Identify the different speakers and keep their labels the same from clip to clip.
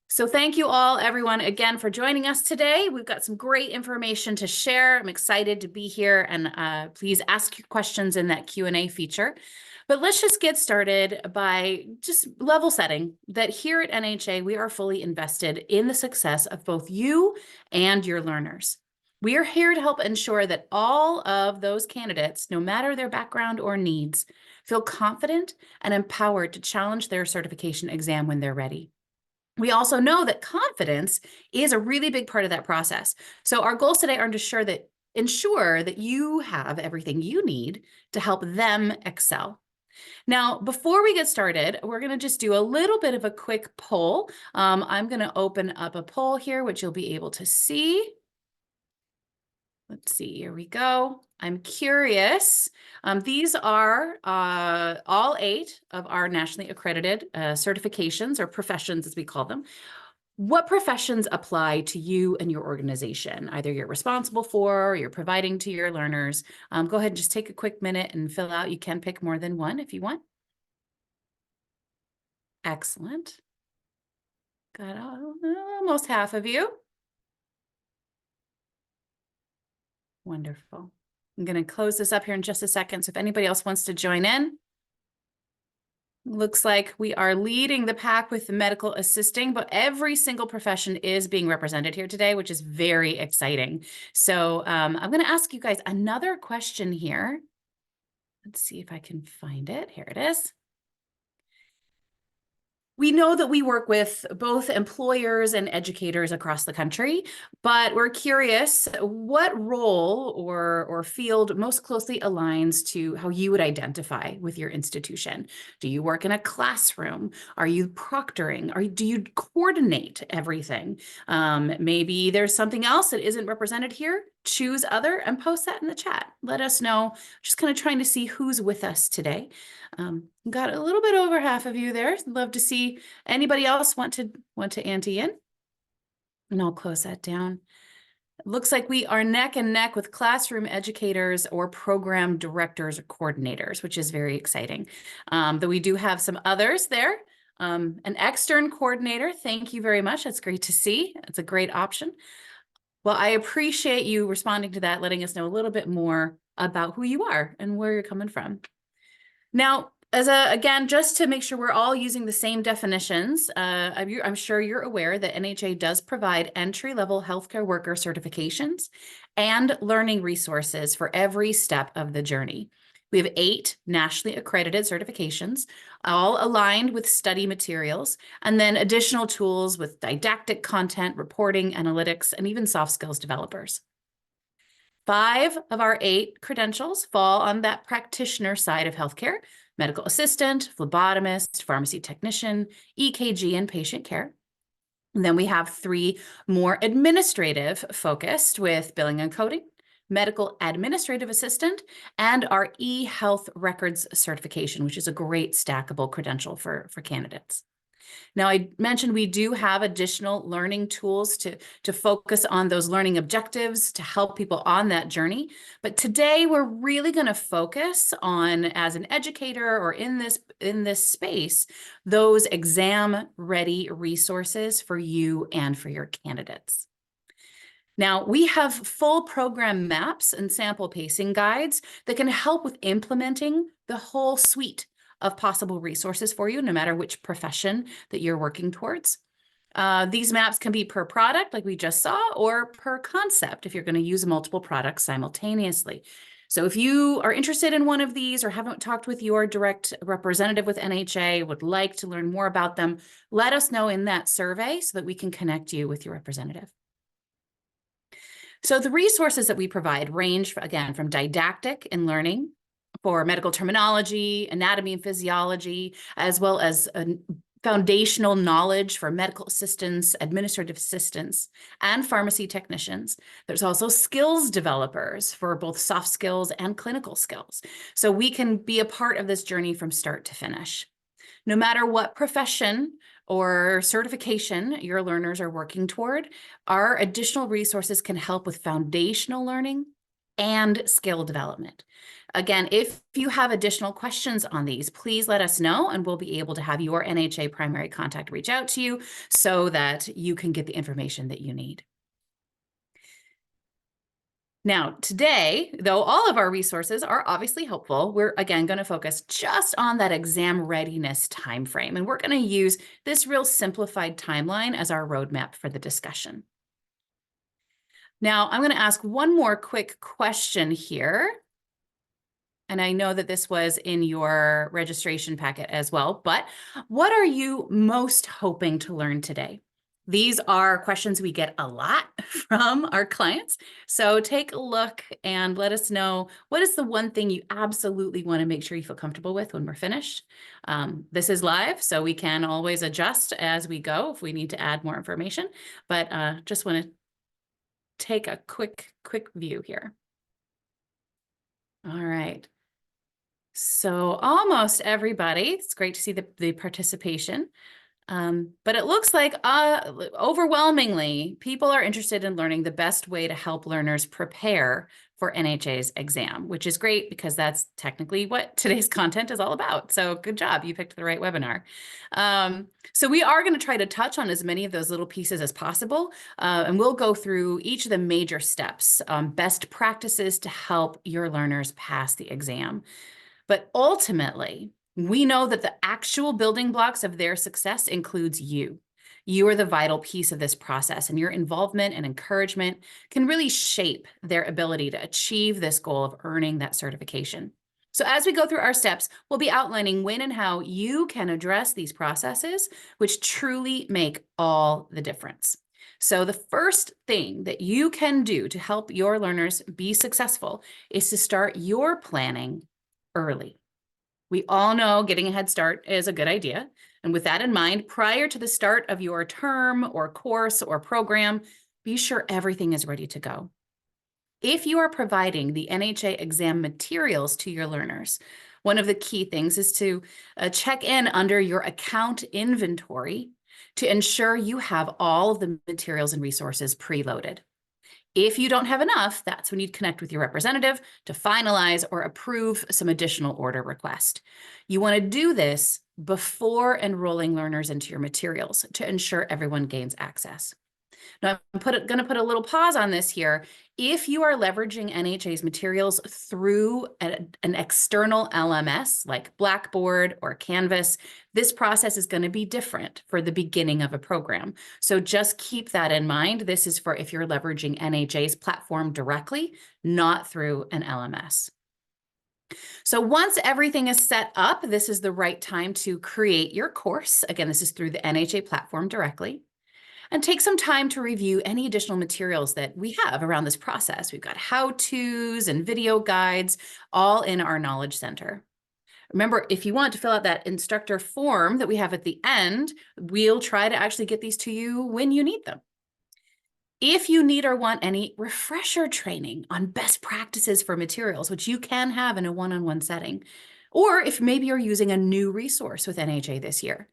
Speaker 1: So thank you all, everyone, again for joining us today. We've got some great information to share. I'm excited to be here, and please ask your questions in that Q&A feature. But let's just get started by just level setting that here at NHA, we are fully invested in the success of both you and your learners. We are here to help ensure that all of those candidates, no matter their background or needs, feel confident and empowered to challenge their certification exam when they're ready. We also know that confidence is a really big part of that process. So our goals today are to ensure that you have everything you need to help them excel. Now, before we get started, we're going to just do a little bit of a quick poll. I'm going to open up a poll here, which you'll be able to see. Let's see, here we go. I'm curious. These are all 8 of our nationally accredited certifications, or professions as we call them. What professions apply to you and your organization? Either you're responsible for, or you're providing to your learners. Go ahead and just take a quick minute and fill out. You can pick more than one if you want. Excellent. Got almost half of you. Wonderful. I'm going to close this up here in just a second. So if anybody else wants to join in, looks like we are leading the pack with the medical assisting, but every single profession is being represented here today, which is very exciting. So I'm going to ask you guys another question here. Let's see if I can find it. Here it is. We know that we work with both employers and educators across the country, but we're curious what role or field most closely aligns to how you would identify with your institution. Do you work in a classroom? Are you proctoring? Do you coordinate everything? Maybe there's something else that isn't represented here. Choose other and post that in the chat. Let us know. Just kind of trying to see who's with us today. Got a little bit over half of you there. Love to see anybody else want to ante in. And I'll close that down. It looks like we are neck and neck with classroom educators or program directors or coordinators, which is very exciting. Though we do have some others there. An extern coordinator, thank you very much. That's great to see. It's a great option. Well, I appreciate you responding to that, letting us know a little bit more about who you are and where you're coming from. Now, again, just to make sure we're all using the same definitions, I'm sure you're aware that NHA does provide entry-level healthcare worker certifications and learning resources for every step of the journey. We have 8 nationally accredited certifications, all aligned with study materials, and then additional tools with didactic content, reporting, analytics, and even soft skills developers. 5 of our 8 credentials fall on that practitioner side of healthcare: medical assistant, phlebotomist, pharmacy technician, EKG, and patient care. And then we have 3 more administrative focused with billing and coding, medical administrative assistant, and our e-health records certification, which is a great stackable credential for candidates. Now, I mentioned we do have additional learning tools to focus on those learning objectives to help people on that journey. But today, we're really going to focus on, as an educator or in this space, those exam-ready resources for you and for your candidates. Now, we have full program maps and sample pacing guides that can help with implementing the whole suite of possible resources for you, no matter which profession that you're working towards. These maps can be per product, like we just saw, or per concept, if you're going to use multiple products simultaneously. So if you are interested in one of these or haven't talked with your direct representative with NHA, would like to learn more about them, let us know in that survey so that we can connect you with your representative. So the resources that we provide range, again, from didactic and learning for medical terminology, anatomy and physiology, as well as foundational knowledge for medical assistants, administrative assistants, and pharmacy technicians. There's also skills developers for both soft skills and clinical skills. So we can be a part of this journey from start to finish. No matter what profession or certification your learners are working toward, our additional resources can help with foundational learning and skill development. Again, if you have additional questions on these, please let us know, and we'll be able to have your NHA primary contact reach out to you so that you can get the information that you need. Now, today, though all of our resources are obviously helpful, we're again going to focus just on that exam readiness timeframe, and we're going to use this real simplified timeline as our roadmap for the discussion. Now, I'm going to ask one more quick question here. And I know that this was in your registration packet as well, but what are you most hoping to learn today? These are questions we get a lot from our clients. So take a look and let us know, what is the one thing you absolutely want to make sure you feel comfortable with when we're finished? This is live, so we can always adjust as we go if we need to add more information, but just want to take a quick view here. All right. So almost everybody, it's great to see the participation, but it looks like overwhelmingly people are interested in learning the best way to help learners prepare for NHA's exam, which is great because that's technically what today's content is all about. So good job, you picked the right webinar. So we are going to try to touch on as many of those little pieces as possible, and we'll go through each of the major steps, best practices to help your learners pass the exam. But ultimately, we know that the actual building blocks of their success includes you. You are the vital piece of this process, and your involvement and encouragement can really shape their ability to achieve this goal of earning that certification. So as we go through our steps, we'll be outlining when and how you can address these processes, which truly make all the difference. So the first thing that you can do to help your learners be successful is to start your planning early. We all know getting a head start is a good idea. And with that in mind, prior to the start of your term or course or program, be sure everything is ready to go. If you are providing the NHA exam materials to your learners, one of the key things is to check in under your account inventory to ensure you have all of the materials and resources preloaded. If you don't have enough, that's when you'd connect with your representative to finalize or approve some additional order request. You want to do this before enrolling learners into your materials to ensure everyone gains access. Now, I'm going to put a little pause on this here. If you are leveraging NHA's materials through an external LMS like Blackboard or Canvas, this process is going to be different for the beginning of a program. So just keep that in mind. This is for if you're leveraging NHA's platform directly, not through an LMS. So once everything is set up, this is the right time to create your course. Again, this is through the NHA platform directly. And take some time to review any additional materials that we have around this process. We've got how-tos and video guides, all in our Knowledge Center. Remember, if you want to fill out that instructor form that we have at the end, we'll try to actually get these to you when you need them. If you need or want any refresher training on best practices for materials, which you can have in a one-on-one setting, or if maybe you're using a new resource with NHA this year,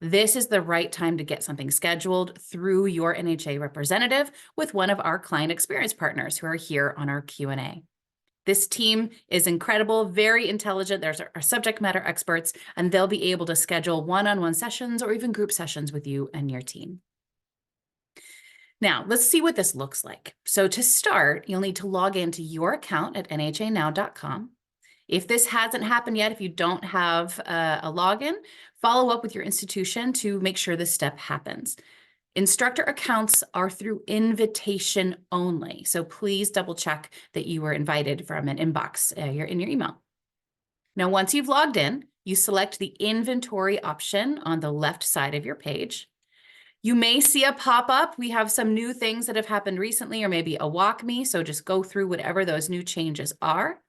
Speaker 1: this is the right time to get something scheduled through your NHA representative with one of our client experience partners who are here on our Q&A. This team is incredible, very intelligent. There's our subject matter experts, and they'll be able to schedule one-on-one sessions or even group sessions with you and your team. Now, let's see what this looks like. So to start, you'll need to log into your account at nhanow.com. If this hasn't happened yet, if you don't have a login, follow up with your institution to make sure this step happens. Instructor accounts are through invitation only, so please double check that you were invited from an inbox in your email. Now, once you've logged in, you select the inventory option on the left side of your page. You may see a pop-up. We have some new things that have happened recently, or maybe a walk me, so just go through whatever those new changes are.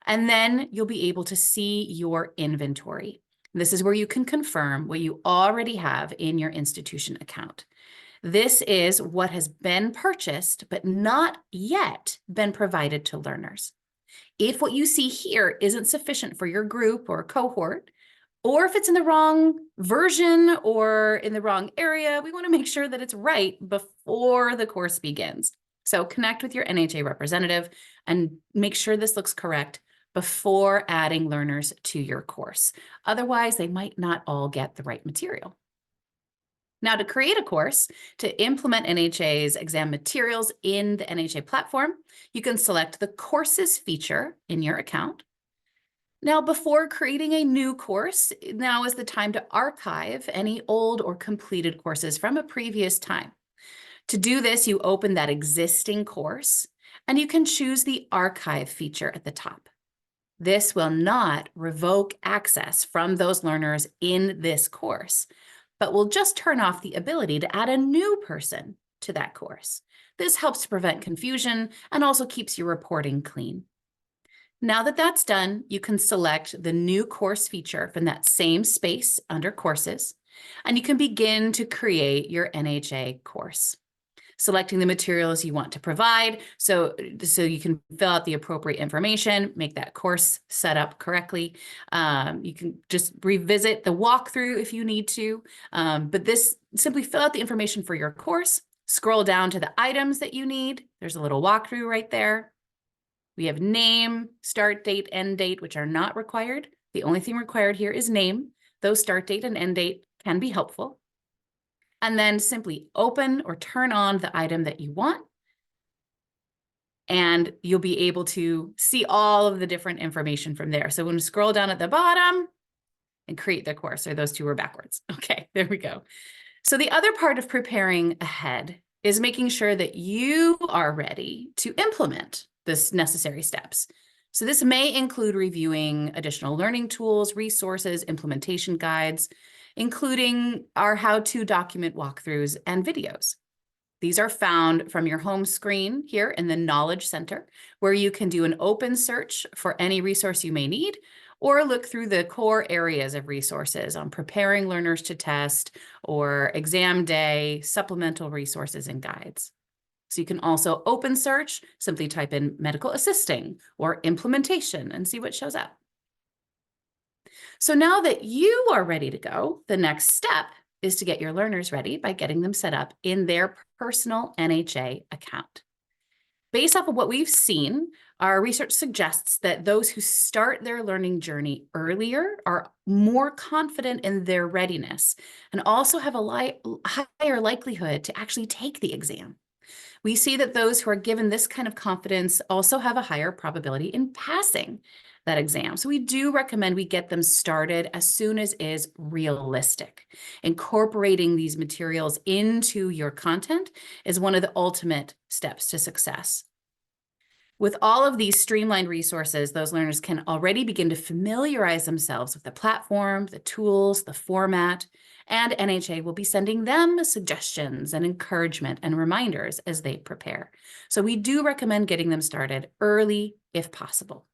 Speaker 1: And then you'll be able to see your inventory. This is where you can confirm what you already have in your institution account. This is what has been purchased, but not yet been provided to learners. If what you see here isn't sufficient for your group or cohort, or if it's in the wrong version or in the wrong area, we want to make sure that it's right before the course begins. So connect with your NHA representative and make sure this looks correct before adding learners to your course. Otherwise, they might not all get the right material. Now, to create a course to implement NHA's exam materials in the NHA platform, you can select the Courses feature in your account. Now, before creating a new course, now is the time to archive any old or completed courses from a previous time. To do this, you open that existing course, and you can choose the Archive feature at the top. This will not revoke access from those learners in this course, but will just turn off the ability to add a new person to that course. This helps to prevent confusion and also keeps your reporting clean. Now that that's done, you can select the new course feature from that same space under Courses, and you can begin to create your NHA course. Selecting the materials you want to provide so you can fill out the appropriate information, make that course set up correctly. You can just revisit the walkthrough if you need to, but this simply fill out the information for your course, scroll down to the items that you need. There's a little walkthrough right there. We have name, start date, end date, which are not required. The only thing required here is name. Those start date and end date can be helpful. And then simply open or turn on the item that you want. And you'll be able to see all of the different information from there. So when we scroll down at the bottom and create the course, or those two were backwards. Okay, there we go. So the other part of preparing ahead is making sure that you are ready to implement this necessary steps. So this may include reviewing additional learning tools, resources, implementation guides, including our how-to document walkthroughs and videos. These are found from your home screen here in the Knowledge Center, where you can do an open search for any resource you may need, or look through the core areas of resources on preparing learners to test or exam day, supplemental resources and guides. So you can also open search, simply type in medical assisting or implementation and see what shows up. So now that you are ready to go, the next step is to get your learners ready by getting them set up in their personal NHA account. Based off of what we've seen, our research suggests that those who start their learning journey earlier are more confident in their readiness and also have a higher likelihood to actually take the exam. We see that those who are given this kind of confidence also have a higher probability in passing that exam. So we do recommend we get them started as soon as is realistic. Incorporating these materials into your content is one of the ultimate steps to success. With all of these streamlined resources, those learners can already begin to familiarize themselves with the platform, the tools, the format, and NHA will be sending them suggestions and encouragement and reminders as they prepare. So we do recommend getting them started early if possible.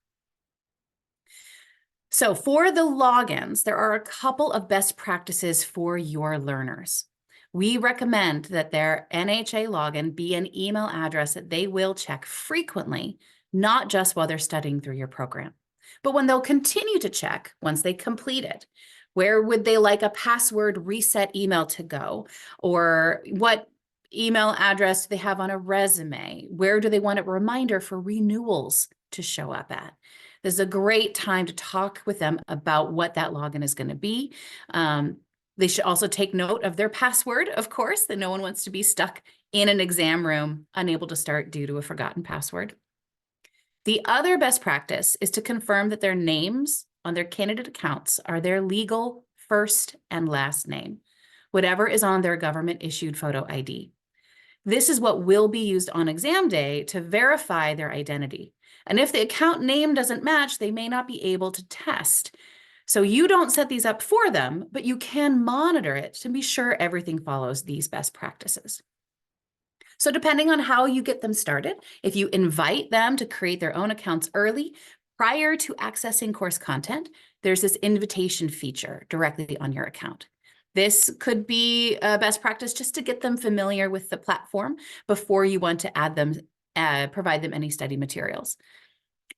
Speaker 1: So for the logins, there are a couple of best practices for your learners. We recommend that their NHA login be an email address that they will check frequently, not just while they're studying through your program, but when they'll continue to check once they complete it. Where would they like a password reset email to go? Or what email address do they have on a resume? Where do they want a reminder for renewals to show up at? This is a great time to talk with them about what that login is going to be. They should also take note of their password, of course, that no one wants to be stuck in an exam room, unable to start due to a forgotten password. The other best practice is to confirm that their names on their candidate accounts are their legal first and last name, whatever is on their government-issued photo ID. This is what will be used on exam day to verify their identity. And if the account name doesn't match, they may not be able to test. So you don't set these up for them, but you can monitor it to be sure everything follows these best practices. So depending on how you get them started, if you invite them to create their own accounts early, prior to accessing course content, there's this invitation feature directly on your account. This could be a best practice just to get them familiar with the platform before you want to add them, provide them any study materials.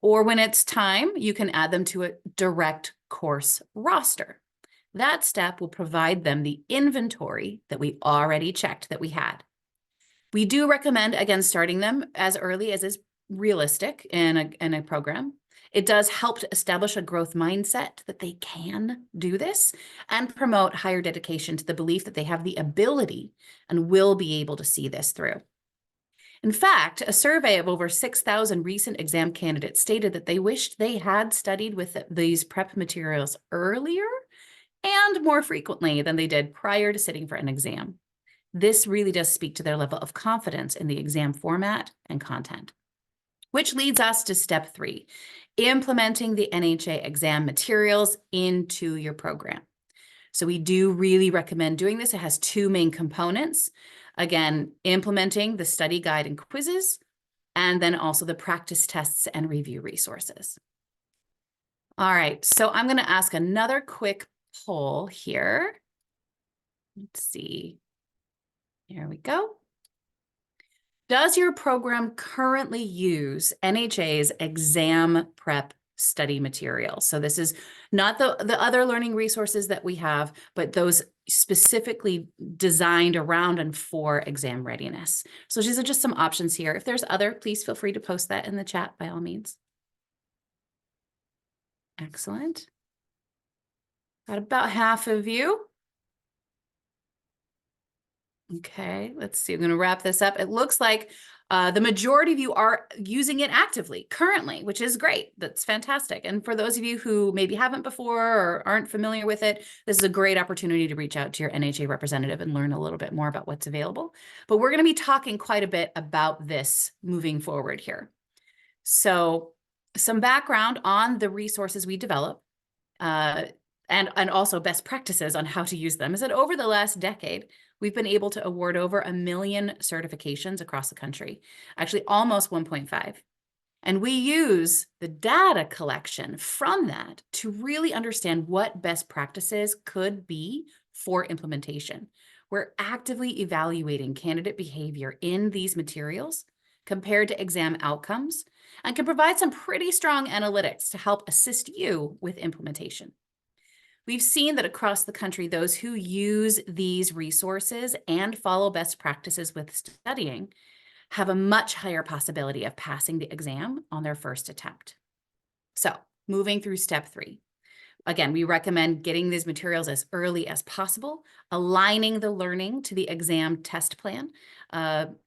Speaker 1: Or when it's time, you can add them to a direct course roster. That step will provide them the inventory that we already checked that we had. We do recommend, again, starting them as early as is realistic in a program. It does help to establish a growth mindset that they can do this and promote higher dedication to the belief that they have the ability and will be able to see this through. In fact, a survey of over 6,000 recent exam candidates stated that they wished they had studied with these prep materials earlier and more frequently than they did prior to sitting for an exam. This really does speak to their level of confidence in the exam format and content. Which leads us to step 3, implementing the NHA exam materials into your program. So we do really recommend doing this. It has 2 main components. Again, implementing the study guide and quizzes, and then also the practice tests and review resources. All right, so I'm going to ask another quick poll here. Let's see. Here we go. Does your program currently use NHA's exam prep study materials? So this is not the other learning resources that we have, but those specifically designed around and for exam readiness. So these are just some options here. If there's other, please feel free to post that in the chat by all means. Excellent. Got about half of you. Okay, let's see. I'm going to wrap this up. It looks like the majority of you are using it actively currently, which is great. That's fantastic. And for those of you who maybe haven't before or aren't familiar with it, this is a great opportunity to reach out to your NHA representative and learn a little bit more about what's available. But we're going to be talking quite a bit about this moving forward here. So some background on the resources we develop and also best practices on how to use them is that over the last decade, we've been able to award over 1 million certifications across the country, actually almost 1.5. And we use the data collection from that to really understand what best practices could be for implementation. We're actively evaluating candidate behavior in these materials compared to exam outcomes and can provide some pretty strong analytics to help assist you with implementation. We've seen that across the country, those who use these resources and follow best practices with studying have a much higher possibility of passing the exam on their first attempt. So, moving through step 3. Again, we recommend getting these materials as early as possible, aligning the learning to the exam test plan.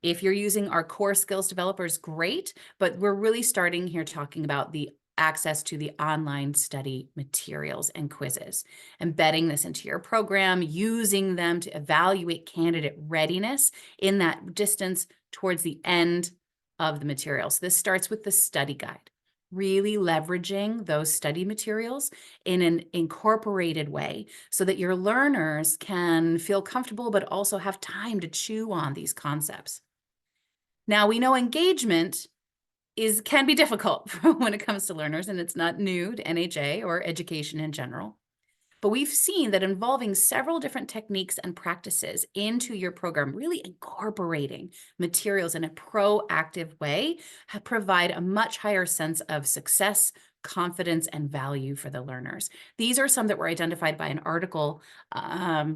Speaker 1: If you're using our core skills developers, great, but we're really starting here talking about the access to the online study materials and quizzes, embedding this into your program, using them to evaluate candidate readiness in that distance towards the end of the material. So this starts with the study guide, really leveraging those study materials in an incorporated way so that your learners can feel comfortable, but also have time to chew on these concepts. Now, we know engagement can be difficult when it comes to learners, and it's not new to NHA or education in general. But we've seen that involving several different techniques and practices into your program, really incorporating materials in a proactive way, provide a much higher sense of success, confidence, and value for the learners. These are some that were identified by an article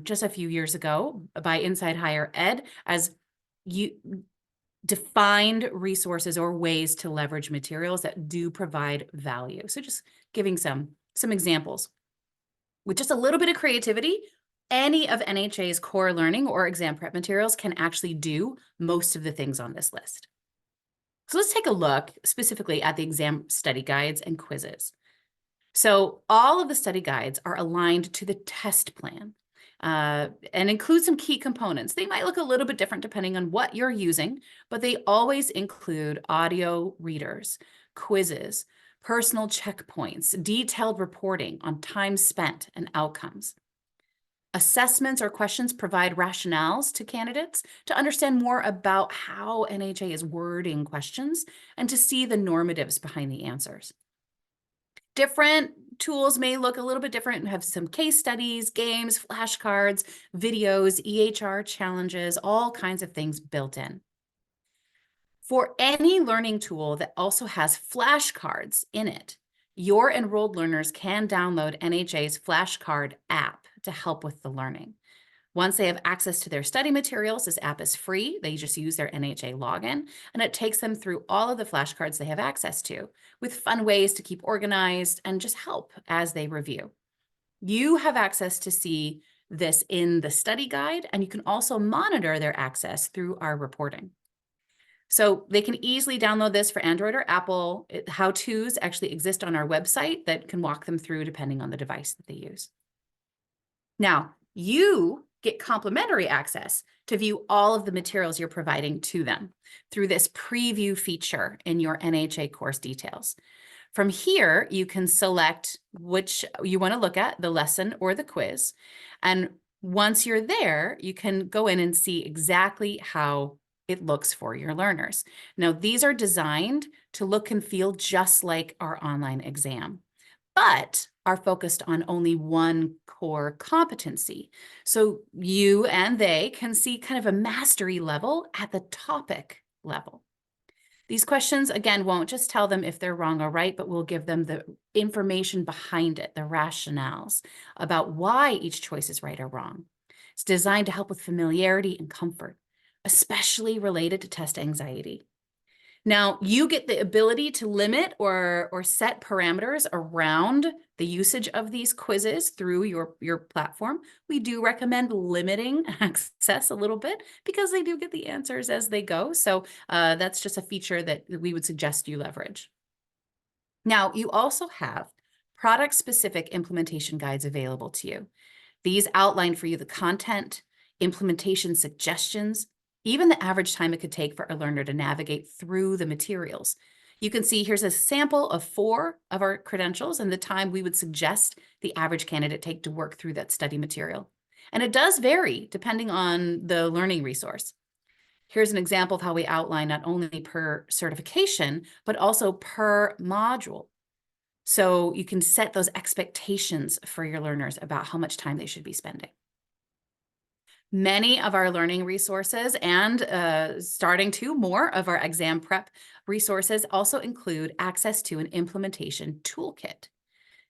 Speaker 1: just a few years ago by Inside Higher Ed as defined resources or ways to leverage materials that do provide value. So just giving some examples. With just a little bit of creativity, any of NHA's core learning or exam prep materials can actually do most of the things on this list. So let's take a look specifically at the exam study guides and quizzes. So all of the study guides are aligned to the test plan and include some key components. They might look a little bit different depending on what you're using, but they always include audio readers, quizzes, personal checkpoints, detailed reporting on time spent and outcomes. Assessments or questions provide rationales to candidates to understand more about how NHA is wording questions and to see the normatives behind the answers. Different tools may look a little bit different and have some case studies, games, flashcards, videos, EHR challenges, all kinds of things built in. For any learning tool that also has flashcards in it, your enrolled learners can download NHA's flashcard app to help with the learning. Once they have access to their study materials, this app is free. They just use their NHA login, and it takes them through all of the flashcards they have access to, with fun ways to keep organized and just help as they review. You have access to see this in the study guide, and you can also monitor their access through our reporting. So they can easily download this for Android or Apple. How-tos actually exist on our website that can walk them through depending on the device that they use. Now, you get complimentary access to view all of the materials you're providing to them through this preview feature in your NHA course details. From here, you can select which you want to look at, the lesson or the quiz. And once you're there, you can go in and see exactly how it looks for your learners. Now, these are designed to look and feel just like our online exam, but are focused on only one core competency. So you and they can see kind of a mastery level at the topic level. These questions, again, won't just tell them if they're wrong or right, but will give them the information behind it, the rationales about why each choice is right or wrong. It's designed to help with familiarity and comfort, especially related to test anxiety. Now, you get the ability to limit or set parameters around the usage of these quizzes through your platform. We do recommend limiting access a little bit because they do get the answers as they go. So that's just a feature that we would suggest you leverage. Now, you also have product-specific implementation guides available to you. These outline for you the content, implementation suggestions, even the average time it could take for a learner to navigate through the materials. You can see here's a sample of 4 of our credentials and the time we would suggest the average candidate take to work through that study material. And it does vary depending on the learning resource. Here's an example of how we outline not only per certification, but also per module. So you can set those expectations for your learners about how much time they should be spending. Many of our learning resources and starting to more of our exam prep resources also include access to an implementation toolkit.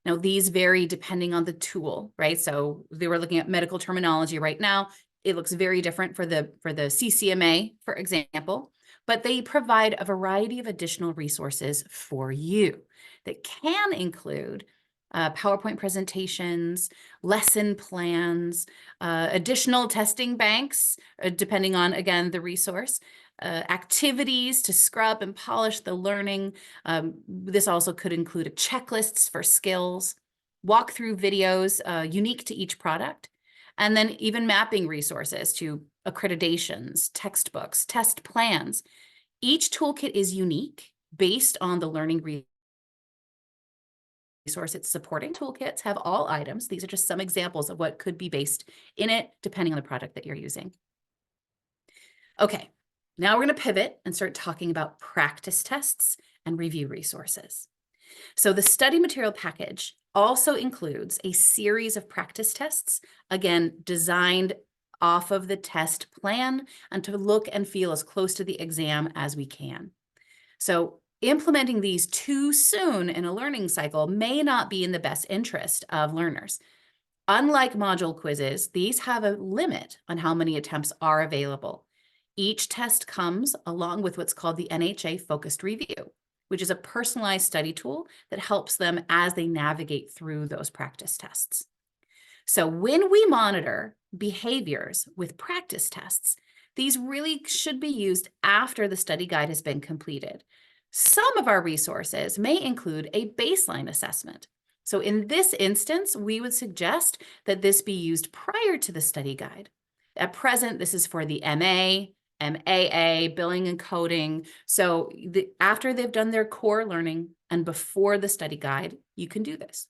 Speaker 1: Now, these vary depending on the tool, right? So they were looking at medical terminology right now. It looks very different for the CCMA, for example, but they provide a variety of additional resources for you that can include PowerPoint presentations, lesson plans, additional testing banks, depending on, again, the resource, activities to scrub and polish the learning. This also could include checklists for skills, walkthrough videos unique to each product, and then even mapping resources to accreditations, textbooks, test plans. Each toolkit is unique based on the learning resource it's supporting. Toolkits have all items. These are just some examples of what could be based in it, depending on the product that you're using. Okay, now we're going to pivot and start talking about practice tests and review resources. So the study material package also includes a series of practice tests, again, designed off of the test plan and to look and feel as close to the exam as we can. So implementing these too soon in a learning cycle may not be in the best interest of learners. Unlike module quizzes, these have a limit on how many attempts are available. Each test comes along with what's called the NHA Focused Review, which is a personalized study tool that helps them as they navigate through those practice tests. So when we monitor behaviors with practice tests, these really should be used after the study guide has been completed. Some of our resources may include a baseline assessment. So in this instance, we would suggest that this be used prior to the study guide. At present, this is for the MA, MAA, billing and coding. So after they've done their core learning and before the study guide, you can do this.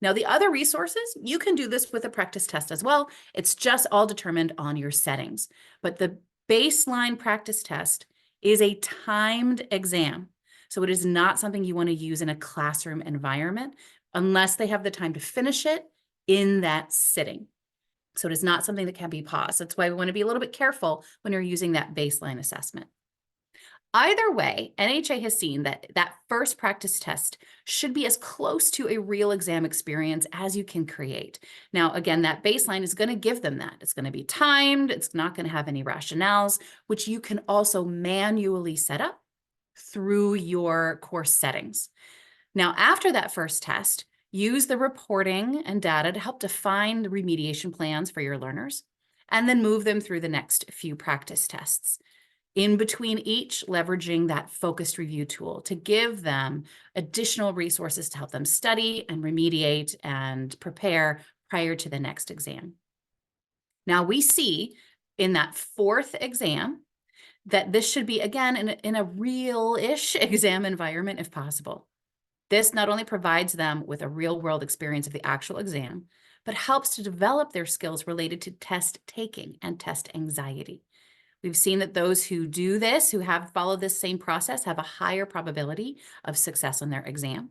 Speaker 1: Now, the other resources, you can do this with a practice test as well. It's just all determined on your settings. But the baseline practice test is a timed exam. So it is not something you want to use in a classroom environment unless they have the time to finish it in that sitting. So it is not something that can be paused. That's why we want to be a little bit careful when you're using that baseline assessment. Either way, NHA has seen that that first practice test should be as close to a real exam experience as you can create. Now, again, that baseline is going to give them that. It's going to be timed. It's not going to have any rationales, which you can also manually set up through your course settings. Now, after that first test, use the reporting and data to help define the remediation plans for your learners, and then move them through the next few practice tests. In between each, leveraging that focused review tool to give them additional resources to help them study and remediate and prepare prior to the next exam. Now, we see in that fourth exam that this should be, again, in a real-ish exam environment if possible. This not only provides them with a real-world experience of the actual exam, but helps to develop their skills related to test taking and test anxiety. We've seen that those who do this, who have followed this same process, have a higher probability of success on their exam.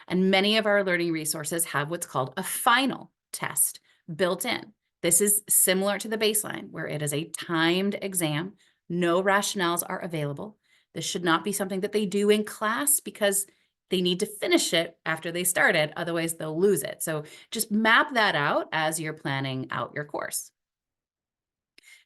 Speaker 1: And many of our learning resources have what's called a final test built in. This is similar to the baseline, where it is a timed exam. No rationales are available. This should not be something that they do in class because they need to finish it after they start it, otherwise they'll lose it. So just map that out as you're planning out your course.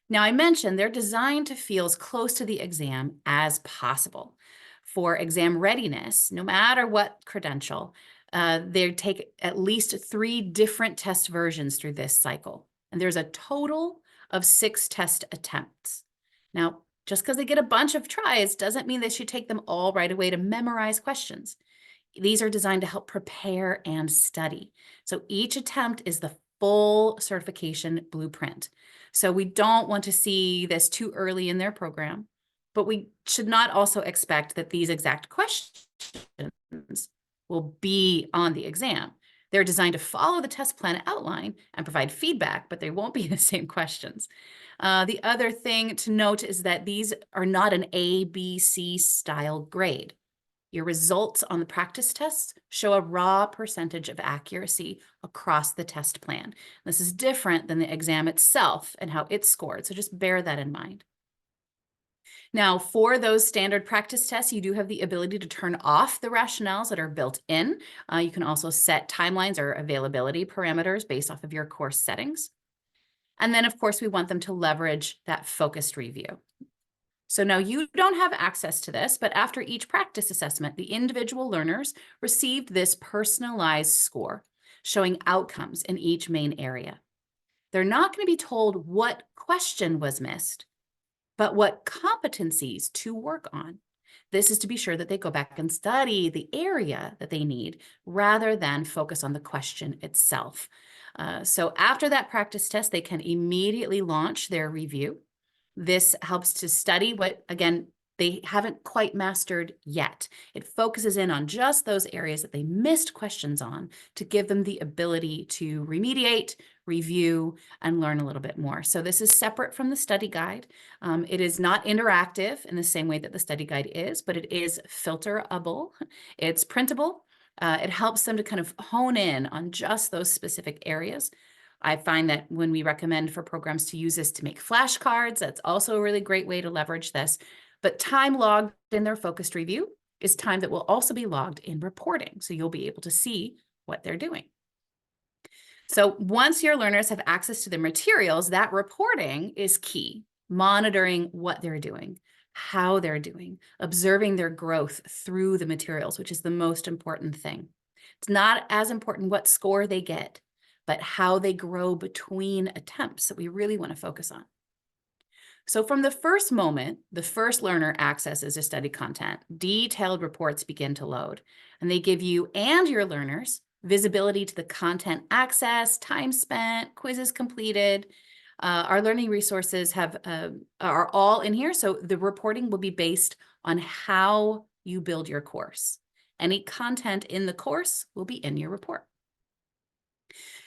Speaker 1: Now, I mentioned they're designed to feel as close to the exam as possible. For exam readiness, no matter what credential, they take at least 3 different test versions through this cycle. And there's a total of 6 test attempts. Now, just because they get a bunch of tries doesn't mean they should take them all right away to memorize questions. These are designed to help prepare and study. So each attempt is the full certification blueprint. So we don't want to see this too early in their program, but we should not also expect that these exact questions will be on the exam. They're designed to follow the test plan outline and provide feedback, but they won't be the same questions. The other thing to note is that these are not an A, B, C style grade. Your results on the practice tests show a raw percentage of accuracy across the test plan. This is different than the exam itself and how it's scored, so just bear that in mind. Now, for those standard practice tests, you do have the ability to turn off the rationales that are built in. You can also set timelines or availability parameters based off of your course settings. And then, of course, we want them to leverage that focused review. So now you don't have access to this, but after each practice assessment, the individual learners received this personalized score showing outcomes in each main area. They're not going to be told what question was missed, but what competencies to work on. This is to be sure that they go back and study the area that they need rather than focus on the question itself. So after that practice test, they can immediately launch their review. This helps to study what, again, they haven't quite mastered yet. It focuses in on just those areas that they missed questions on to give them the ability to remediate, review, and learn a little bit more. So this is separate from the study guide. It is not interactive in the same way that the study guide is, but it is filterable. It's printable. It helps them to kind of hone in on just those specific areas. I find that when we recommend for programs to use this to make flashcards, that's also a really great way to leverage this. But time logged in their focused review is time that will also be logged in reporting. So you'll be able to see what they're doing. So once your learners have access to the materials, that reporting is key. Monitoring what they're doing, how they're doing, observing their growth through the materials, which is the most important thing. It's not as important what score they get, but how they grow between attempts that we really want to focus on. So from the first moment, the first learner accesses a study content, detailed reports begin to load, and they give you and your learners visibility to the content access, time spent, quizzes completed. Our learning resources are all in here, so the reporting will be based on how you build your course. Any content in the course will be in your report.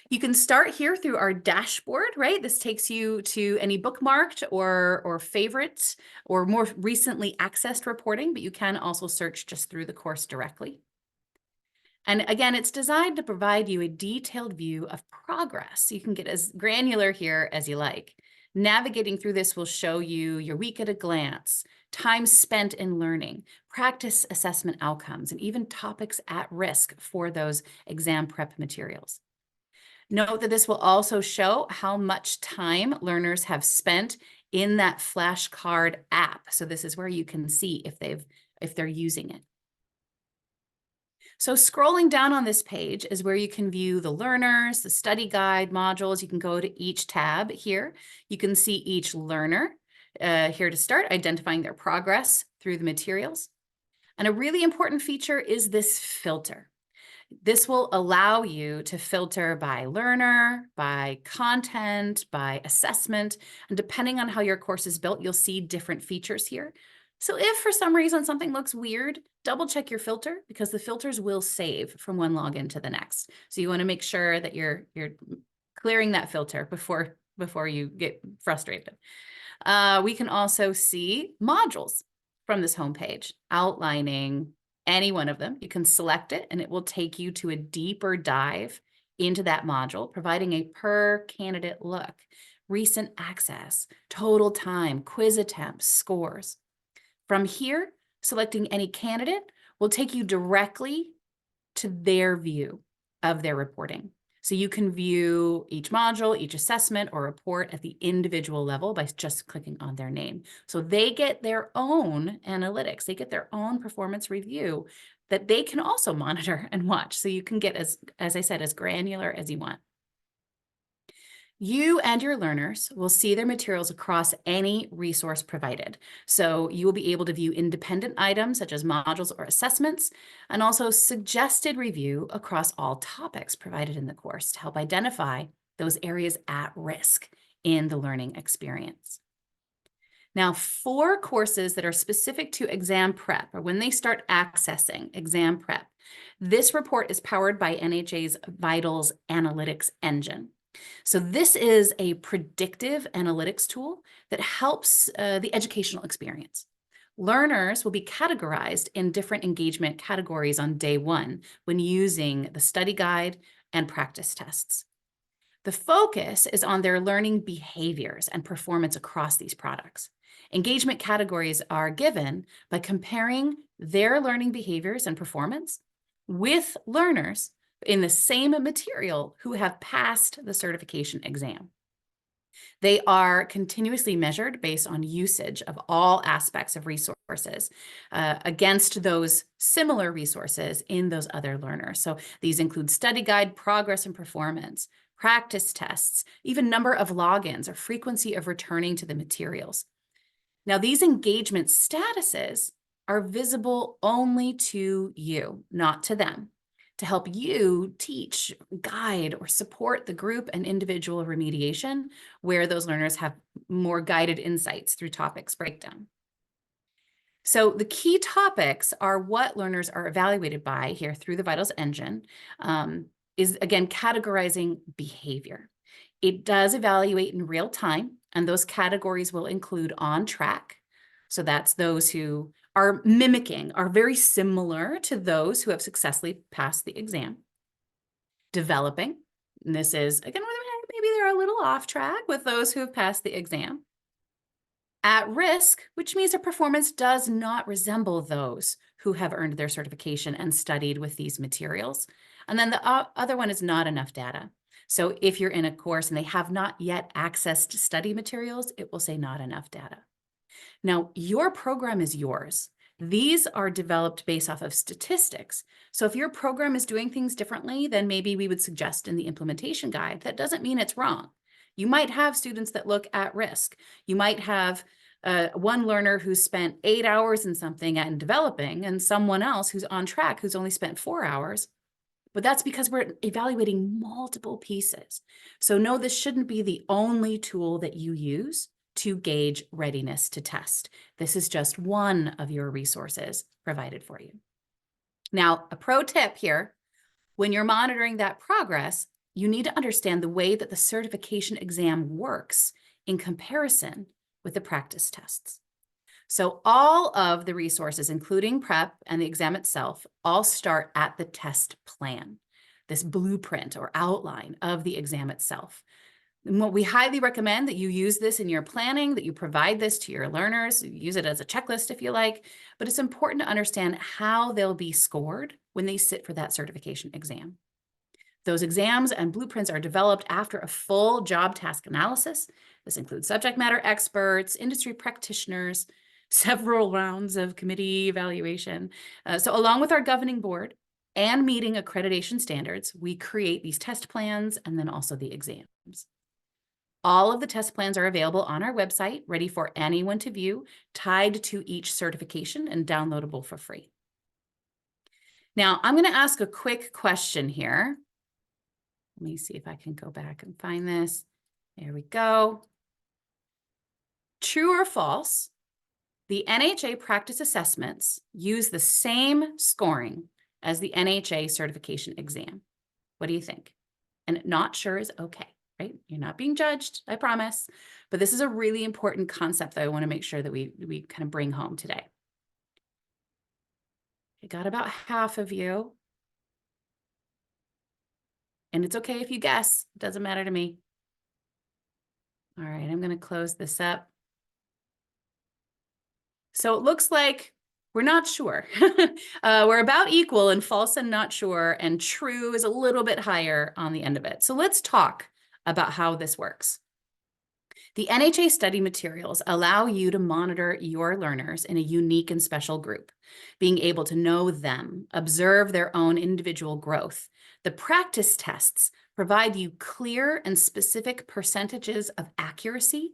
Speaker 1: You can start here through our dashboard, right? This takes you to any bookmarked or favorites or more recently accessed reporting, but you can also search just through the course directly. And again, it's designed to provide you a detailed view of progress. You can get as granular here as you like. Navigating through this will show you your week at a glance, time spent in learning, practice assessment outcomes, and even topics at risk for those exam prep materials. Note that this will also show how much time learners have spent in that flashcard app. So this is where you can see if they're using it. So scrolling down on this page is where you can view the learners, the study guide modules. You can go to each tab here. You can see each learner here to start identifying their progress through the materials. And a really important feature is this filter. This will allow you to filter by learner, by content, by assessment, and depending on how your course is built, you'll see different features here. So if for some reason something looks weird, double check your filter because the filters will save from one login to the next. So you want to make sure that you're clearing that filter before you get frustrated. We can also see modules from this homepage outlining any one of them. You can select it and it will take you to a deeper dive into that module, providing a per candidate look, recent access, total time, quiz attempts, scores. From here, selecting any candidate will take you directly to their view of their reporting. So you can view each module, each assessment or report at the individual level by just clicking on their name. So they get their own analytics, they get their own performance review that they can also monitor and watch. So you can get, as I said, as granular as you want. You and your learners will see their materials across any resource provided. So you will be able to view independent items such as modules or assessments, and also suggested review across all topics provided in the course to help identify those areas at risk in the learning experience. Now, for courses that are specific to exam prep or when they start accessing exam prep, this report is powered by NHA's Vitals Analytics engine. So this is a predictive analytics tool that helps the educational experience. Learners will be categorized in different engagement categories on day one when using the study guide and practice tests. The focus is on their learning behaviors and performance across these products. Engagement categories are given by comparing their learning behaviors and performance with learners in the same material who have passed the certification exam. They are continuously measured based on usage of all aspects of resources against those similar resources in those other learners. So these include study guide, progress and performance, practice tests, even number of logins or frequency of returning to the materials. Now, these engagement statuses are visible only to you, not to them, to help you teach, guide, or support the group and individual remediation where those learners have more guided insights through topics breakdown. So the key topics are what learners are evaluated by here through the Vitals engine, is again categorizing behavior. It does evaluate in real time, and those categories will include on track. So that's those who are mimicking, are very similar to those who have successfully passed the exam. Developing, and this is, again, maybe they're a little off track with those who have passed the exam. At risk, which means their performance does not resemble those who have earned their certification and studied with these materials. And then the other one is not enough data. So if you're in a course and they have not yet accessed study materials, it will say not enough data. Now, your program is yours. These are developed based off of statistics. So if your program is doing things differently than maybe we would suggest in the implementation guide, that doesn't mean it's wrong. You might have students that look at risk. You might have one learner who's spent 8 hours in something and developing, and someone else who's on track who's only spent 4 hours. But that's because we're evaluating multiple pieces. So no, this shouldn't be the only tool that you use to gauge readiness to test. This is just one of your resources provided for you. Now, a pro tip here, when you're monitoring that progress, you need to understand the way that the certification exam works in comparison with the practice tests. So all of the resources, including prep and the exam itself, all start at the test plan, this blueprint or outline of the exam itself. And what we highly recommend that you use this in your planning, that you provide this to your learners, use it as a checklist if you like, but it's important to understand how they'll be scored when they sit for that certification exam. Those exams and blueprints are developed after a full job task analysis. This includes subject matter experts, industry practitioners, several rounds of committee evaluation. So along with our governing board and meeting accreditation standards, we create these test plans and then also the exams. All of the test plans are available on our website, ready for anyone to view, tied to each certification and downloadable for free. Now, I'm going to ask a quick question here. Let me see if I can go back and find this. There we go. True or false, the NHA practice assessments use the same scoring as the NHA certification exam. What do you think? And not sure is okay, right? You're not being judged, I promise. But this is a really important concept that I want to make sure that we kind of bring home today. I got about half of you. And it's okay if you guess, it doesn't matter to me. All right, I'm going to close this up. So it looks like we're not sure. We're about equal in false and not sure, and true is a little bit higher on the end of it. So let's talk about how this works. The NHA study materials allow you to monitor your learners in a unique and special group, being able to know them, observe their own individual growth. The practice tests provide you clear and specific percentages of accuracy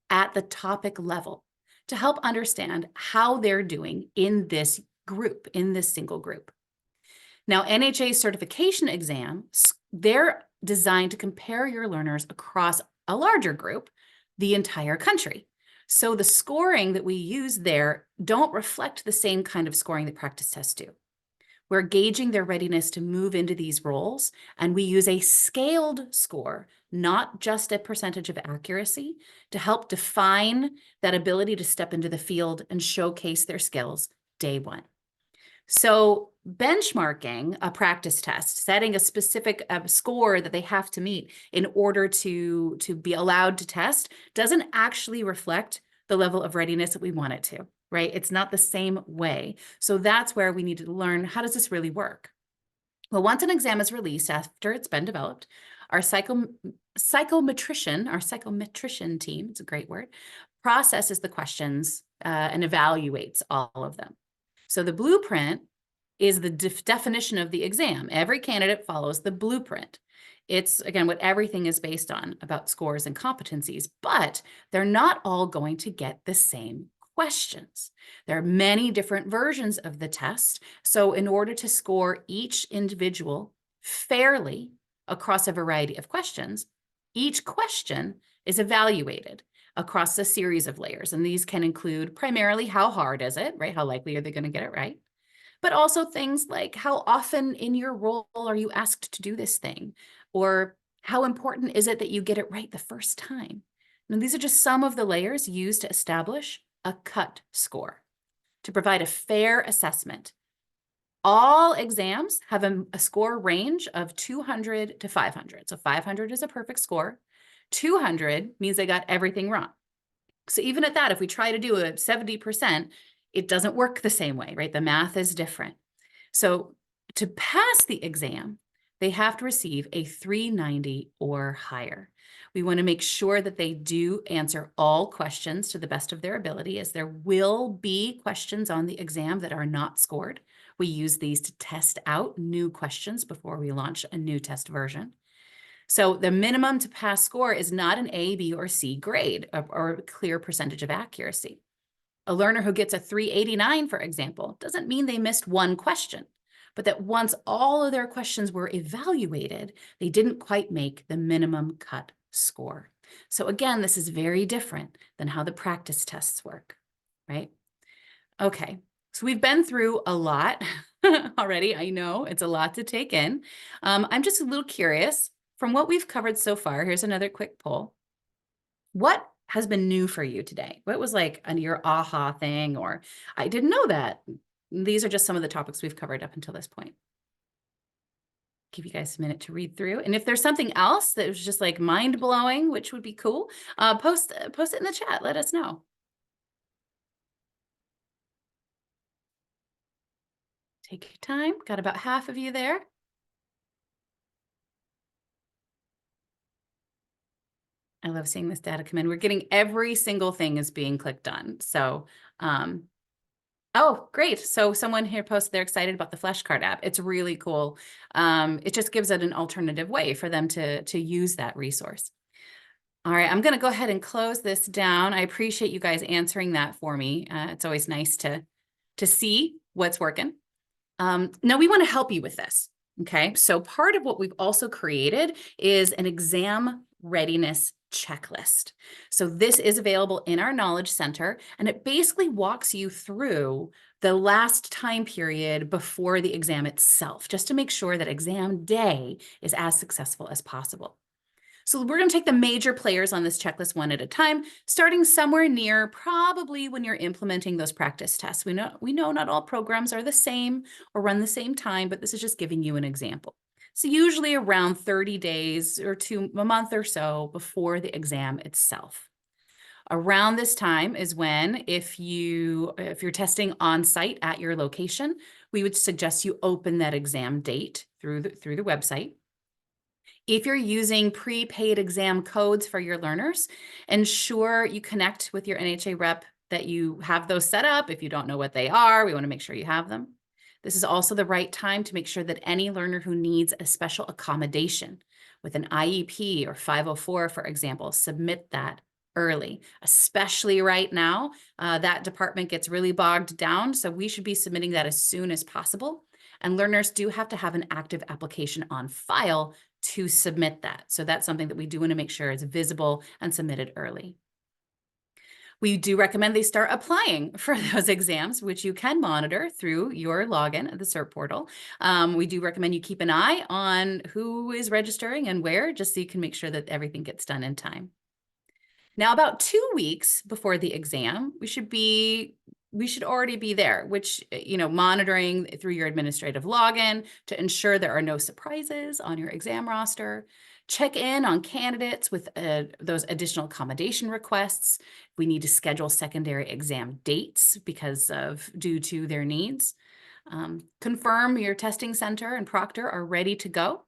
Speaker 1: at the topic level to help understand how they're doing in this group, in this single group. Now, NHA certification exams, they're designed to compare your learners across a larger group, the entire country. So the scoring that we use there don't reflect the same kind of scoring that practice tests do. We're gauging their readiness to move into these roles, and we use a scaled score, not just a percentage of accuracy, to help define that ability to step into the field and showcase their skills day one. So benchmarking a practice test, setting a specific score that they have to meet in order to be allowed to test, doesn't actually reflect the level of readiness that we want it to, right? It's not the same way. So that's where we need to learn, how does this really work? Well, once an exam is released after it's been developed, our psychometrician team, it's a great word, processes the questions and evaluates all of them. So the blueprint is the definition of the exam. Every candidate follows the blueprint. It's, again, what everything is based on about scores and competencies, but they're not all going to get the same questions. There are many different versions of the test. So in order to score each individual fairly across a variety of questions, each question is evaluated across a series of layers. And these can include primarily how hard is it, right? How likely are they going to get it right? But also things like how often in your role are you asked to do this thing? Or how important is it that you get it right the first time? And these are just some of the layers used to establish a cut score to provide a fair assessment. All exams have a score range of 200 to 500. So 500 is a perfect score. 200 means they got everything wrong. So even at that, if we try to do a 70%, it doesn't work the same way, right? The math is different. So to pass the exam, they have to receive a 390 or higher. We want to make sure that they do answer all questions to the best of their ability, as there will be questions on the exam that are not scored. We use these to test out new questions before we launch a new test version. So the minimum to pass score is not an A, B, or C grade or a clear percentage of accuracy. A learner who gets a 389, for example, doesn't mean they missed one question, but that once all of their questions were evaluated, they didn't quite make the minimum cut score. So again, this is very different than how the practice tests work, right? Okay, so we've been through a lot already. I know it's a lot to take in. I'm just a little curious, from what we've covered so far, here's another quick poll. What has been new for you today? What was like your aha thing, or I didn't know that? These are just some of the topics we've covered up until this point. Give you guys a minute to read through. And if there's something else that was just like mind blowing, which would be cool, post it in the chat. Let us know. Take your time. Got about half of you there. I love seeing this data come in. We're getting every single thing is being clicked on. So, oh, great. So someone here posted they're excited about the flashcard app. It's really cool. It just gives it an alternative way for them to use that resource. All right, I'm going to go ahead and close this down. I appreciate you guys answering that for me. It's always nice to see what's working. Now we want to help you with this. Okay, so part of what we've also created is an exam readiness checklist. So this is available in our Knowledge Center, and it basically walks you through the last time period before the exam itself, just to make sure that exam day is as successful as possible. So we're going to take the major players on this checklist one at a time, starting somewhere near probably when you're implementing those practice tests. We know not all programs are the same or run the same time, but this is just giving you an example. So usually around 30 days or a month or so before the exam itself. Around this time is when, if you're testing on site at your location, we would suggest you open that exam date through the website. If you're using prepaid exam codes for your learners, ensure you connect with your NHA rep that you have those set up. If you don't know what they are, we want to make sure you have them. This is also the right time to make sure that any learner who needs a special accommodation with an IEP or 504, for example, submit that early, especially right now. That department gets really bogged down, so we should be submitting that as soon as possible. And learners do have to have an active application on file to submit that. So that's something that we do want to make sure is visible and submitted early. We do recommend they start applying for those exams, which you can monitor through your login at the CERT portal. We do recommend you keep an eye on who is registering and where, just so you can make sure that everything gets done in time. Now, about 2 weeks before the exam, we should already be there, which, monitoring through your administrative login to ensure there are no surprises on your exam roster. Check in on candidates with those additional accommodation requests. We need to schedule secondary exam dates due to their needs. Confirm your testing center and proctor are ready to go.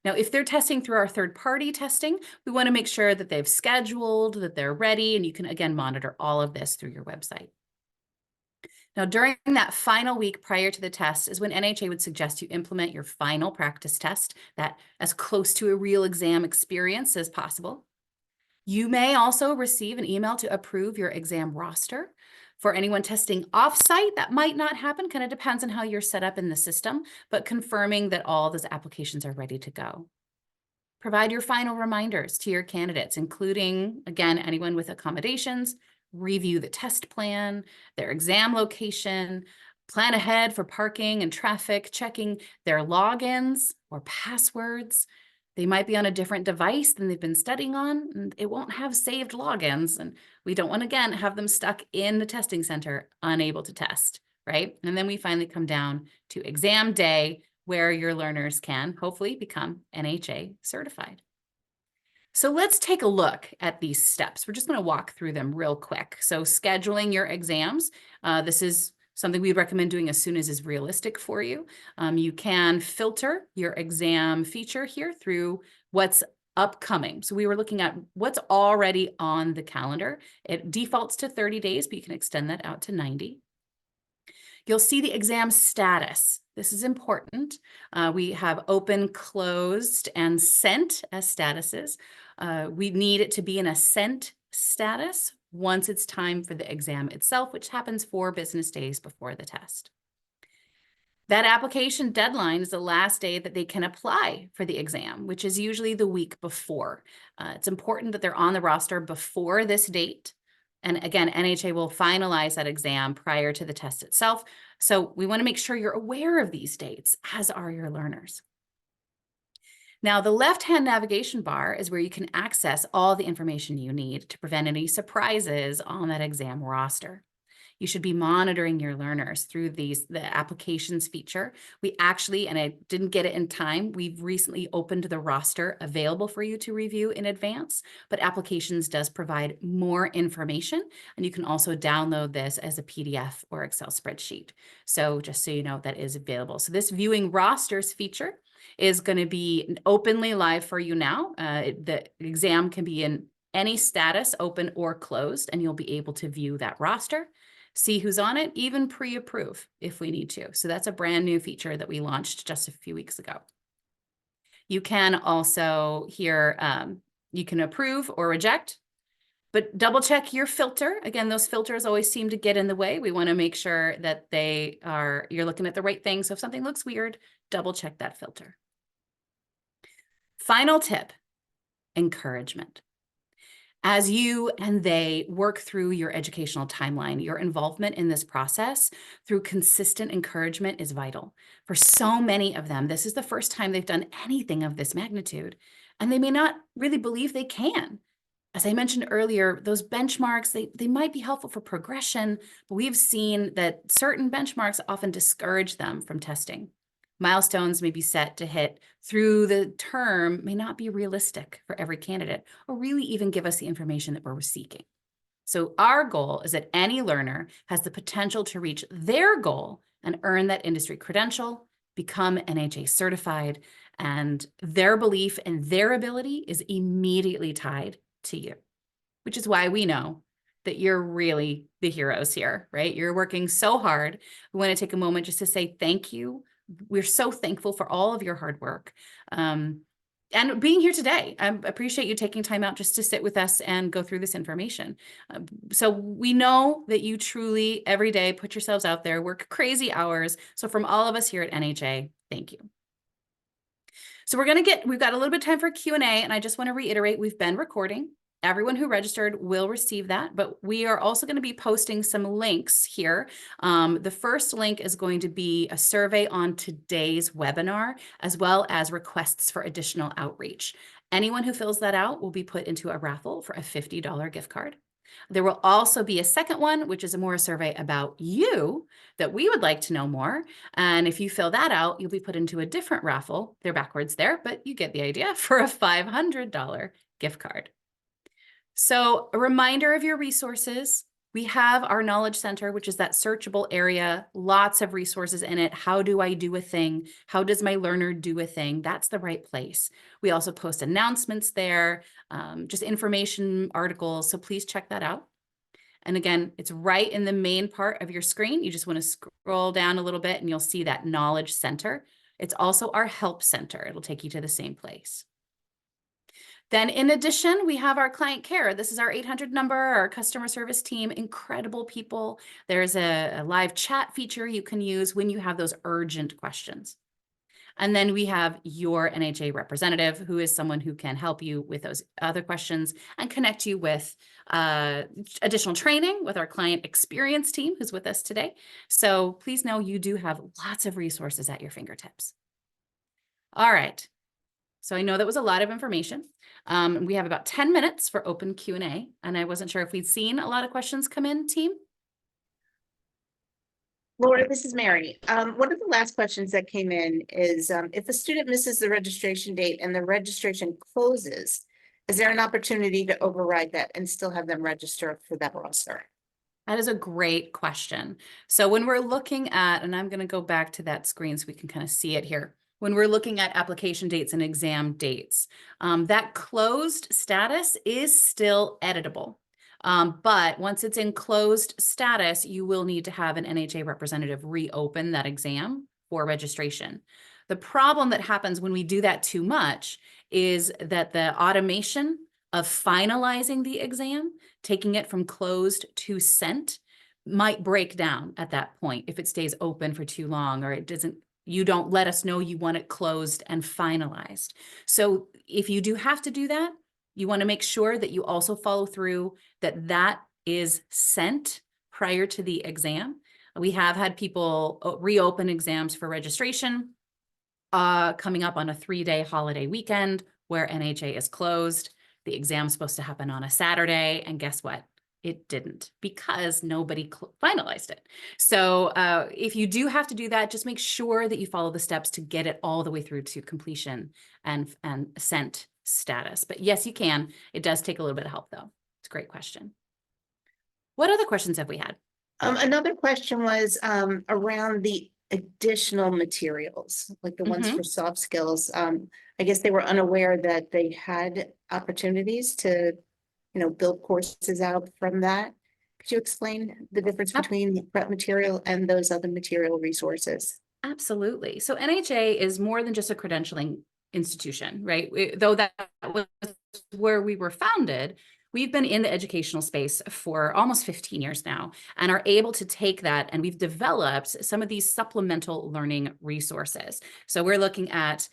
Speaker 1: Now, if they're testing through our third-party testing, we want to make sure that they've scheduled, that they're ready, and you can, again, monitor all of this through your website. Now, during that final week prior to the test is when NHA would suggest you implement your final practice test, that as close to a real exam experience as possible. You may also receive an email to approve your exam roster. For anyone testing off-site, that might not happen, kind of depends on how you're set up in the system, but confirming that all those applications are ready to go. Provide your final reminders to your candidates, including, again, anyone with accommodations. Review the test plan, their exam location, plan ahead for parking and traffic, checking their logins or passwords. They might be on a different device than they've been studying on, and it won't have saved logins. And we don't want to, again, have them stuck in the testing center, unable to test, right? And then we finally come down to exam day, where your learners can hopefully become NHA certified. So let's take a look at these steps. We're just going to walk through them real quick. So scheduling your exams, this is something we recommend doing as soon as is realistic for you. You can filter your exam feature here through what's upcoming. So we were looking at what's already on the calendar. It defaults to 30 days, but you can extend that out to 90. You'll see the exam status. This is important. We have open, closed, and sent as statuses. We need it to be in a sent status once it's time for the exam itself, which happens 4 business days before the test. That application deadline is the last day that they can apply for the exam, which is usually the week before. It's important that they're on the roster before this date. And again, NHA will finalize that exam prior to the test itself. So we want to make sure you're aware of these dates, as are your learners. Now, the left-hand navigation bar is where you can access all the information you need to prevent any surprises on that exam roster. You should be monitoring your learners through the applications feature. We actually, and I didn't get it in time, we've recently opened the roster available for you to review in advance, but applications does provide more information, and you can also download this as a PDF or Excel spreadsheet. So just so you know, that is available. So this viewing rosters feature is going to be openly live for you now. The exam can be in any status, open or closed, and you'll be able to view that roster, see who's on it, even pre-approve if we need to. So that's a brand new feature that we launched just a few weeks ago. You can also here, you can approve or reject, but double check your filter. Again, those filters always seem to get in the way. We want to make sure that you're looking at the right thing. So if something looks weird, double check that filter. Final tip, encouragement. As you and they work through your educational timeline, your involvement in this process through consistent encouragement is vital. For so many of them, this is the first time they've done anything of this magnitude, and they may not really believe they can. As I mentioned earlier, those benchmarks, they might be helpful for progression, but we've seen that certain benchmarks often discourage them from testing. Milestones may be set to hit through the term may not be realistic for every candidate or really even give us the information that we're seeking. So our goal is that any learner has the potential to reach their goal and earn that industry credential, become NHA certified, and their belief in their ability is immediately tied to you, which is why we know that you're really the heroes here, right? You're working so hard. We want to take a moment just to say thank you. We're so thankful for all of your hard work and being here today. I appreciate you taking time out just to sit with us and go through this information. So we know that you truly every day put yourselves out there, work crazy hours. So from all of us here at NHA, thank you. So we've got a little bit of time for Q&A, and I just want to reiterate, we've been recording. Everyone who registered will receive that, but we are also going to be posting some links here. The first link is going to be a survey on today's webinar, as well as requests for additional outreach. Anyone who fills that out will be put into a raffle for a $50 gift card. There will also be a second one, which is a survey about you that we would like to know more. And if you fill that out, you'll be put into a different raffle. They're backwards there, but you get the idea, for a $500 gift card. So a reminder of your resources. We have our Knowledge Center, which is that searchable area, lots of resources in it. How do I do a thing? How does my learner do a thing? That's the right place. We also post announcements there, just information articles. So please check that out. And again, it's right in the main part of your screen. You just want to scroll down a little bit and you'll see that Knowledge Center. It's also our Help Center. It'll take you to the same place. Then in addition, we have our client care. This is our 800 number, our customer service team, incredible people. There's a live chat feature you can use when you have those urgent questions. And then we have your NHA representative, who is someone who can help you with those other questions and connect you with additional training with our client experience team who's with us today. So please know you do have lots of resources at your fingertips. All right. So I know that was a lot of information. We have about 10 minutes for open Q&A, and I wasn't sure if we'd seen a lot of questions come in, team.
Speaker 2: Laura, this is Mary. One of the last questions that came in is if a student misses the registration date and the registration closes, is there an opportunity to override that and still have them register for that roster?
Speaker 1: That is a great question. So when we're looking at, and I'm going to go back to that screen so we can kind of see it here. When we're looking at application dates and exam dates, that closed status is still editable. But once it's in closed status, you will need to have an NHA representative reopen that exam for registration. The problem that happens when we do that too much is that the automation of finalizing the exam, taking it from closed to sent, might break down at that point if it stays open for too long, or you don't let us know you want it closed and finalized. So if you do have to do that, you want to make sure that you also follow through that is sent prior to the exam. We have had people reopen exams for registration coming up on a 3-day holiday weekend where NHA is closed. The exam's supposed to happen on a Saturday, and guess what? It didn't because nobody finalized it. So if you do have to do that, just make sure that you follow the steps to get it all the way through to completion and sent status. But yes, you can. It does take a little bit of help though. It's a great question. What other questions have we had?
Speaker 2: Another question was around the additional materials, like the ones for soft skills. I guess they were unaware that they had opportunities to, build courses out from that. Could you explain the difference between the prep material and those other material resources?
Speaker 1: Absolutely. So NHA is more than just a credentialing institution, right? Though that was where we were founded, we've been in the educational space for almost 15 years now and are able to take that, and we've developed some of these supplemental learning resources. So we're looking at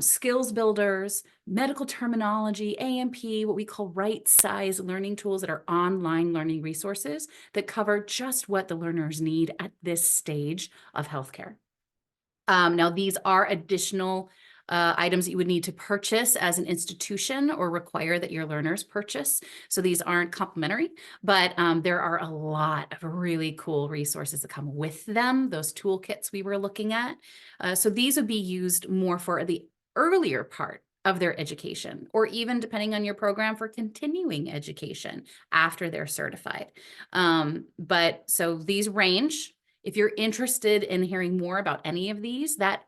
Speaker 1: skills builders, medical terminology, AMP, what we call right size learning tools that are online learning resources that cover just what the learners need at this stage of healthcare. Now, these are additional items that you would need to purchase as an institution or require that your learners purchase. So these aren't complimentary, but there are a lot of really cool resources that come with them, those toolkits we were looking at. So these would be used more for the earlier part of their education, or even depending on your program for continuing education after they're certified. But so these range. If you're interested in hearing more about any of these, the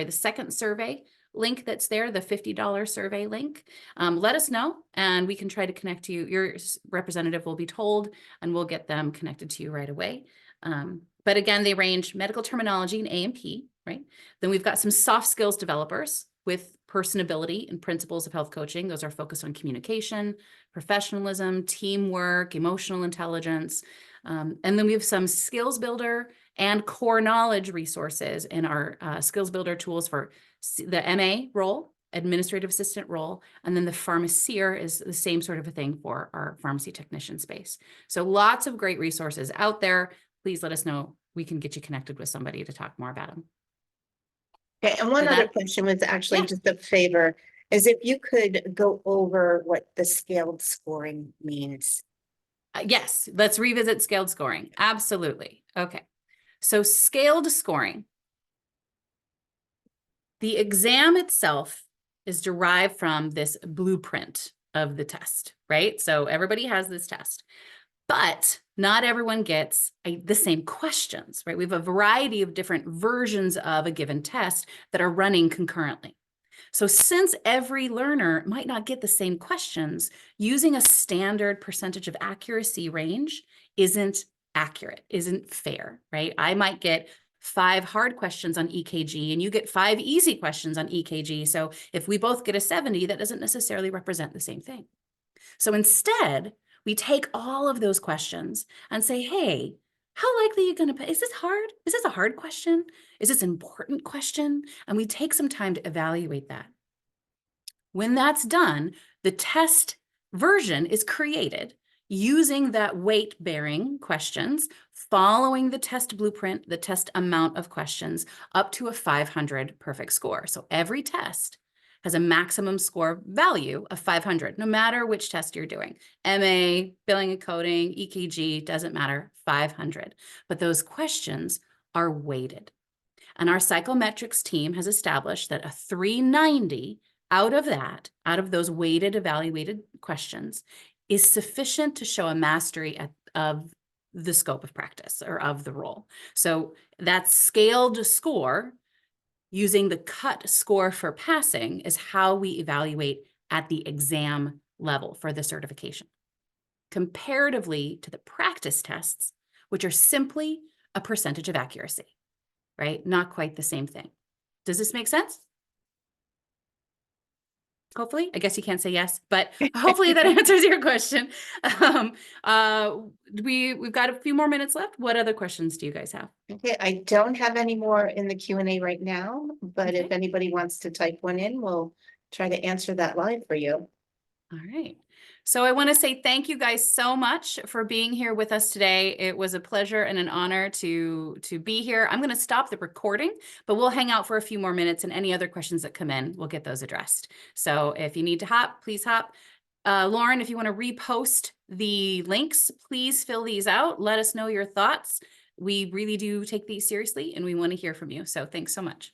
Speaker 1: second survey link that's there, the $50 survey link, let us know and we can try to connect you. Your representative will be told and we'll get them connected to you right away. But again, they range medical terminology and A&P, right? Then we've got some soft skills developers with personability and principles of health coaching. Those are focused on communication, professionalism, teamwork, emotional intelligence. And then we have some skills builder and core knowledge resources in our skills builder tools for the MA role, administrative assistant role, and then the pharmacier is the same sort of a thing for our pharmacy technician space. So lots of great resources out there. Please let us know. We can get you connected with somebody to talk more about them.
Speaker 2: Okay, and one other question was actually just a favor, is if you could go over what the scaled scoring means.
Speaker 1: Yes, let's revisit scaled scoring. Absolutely. Okay. So scaled scoring. The exam itself is derived from this blueprint of the test, right? So everybody has this test, but not everyone gets the same questions, right? We have a variety of different versions of a given test that are running concurrently. So since every learner might not get the same questions, using a standard percentage of accuracy range isn't accurate, isn't fair, right? I might get 5 hard questions on EKG and you get 5 easy questions on EKG. So if we both get a 70, that doesn't necessarily represent the same thing. So instead, we take all of those questions and say, hey, how likely are you going to, is this hard? Is this a hard question? Is this an important question? And we take some time to evaluate that. When that's done, the test version is created using that weight-bearing questions, following the test blueprint, the test amount of questions, up to a 500 perfect score. So every test has a maximum score value of 500, no matter which test you're doing. MA, billing and coding, EKG, doesn't matter, 500. But those questions are weighted. And our psychometrics team has established that a 390 out of those weighted evaluated questions is sufficient to show a mastery of the scope of practice or of the role. So that scaled score using the cut score for passing is how we evaluate at the exam level for the certification, comparatively to the practice tests, which are simply a percentage of accuracy, right? Not quite the same thing. Does this make sense? Hopefully, I guess you can't say yes, but hopefully that answers your question. We've got a few more minutes left. What other questions do you guys have?
Speaker 2: Okay, I don't have any more in the Q&A right now, but if anybody wants to type one in, we'll try to answer that live for you.
Speaker 1: All right. So I want to say thank you guys so much for being here with us today. It was a pleasure and an honor to be here. I'm going to stop the recording, but we'll hang out for a few more minutes, and any other questions that come in, we'll get those addressed. So if you need to hop, please hop. Lauren, if you want to repost the links. Please fill these out. Let us know your thoughts. We really do take these seriously and we want to hear from you. So thanks so much.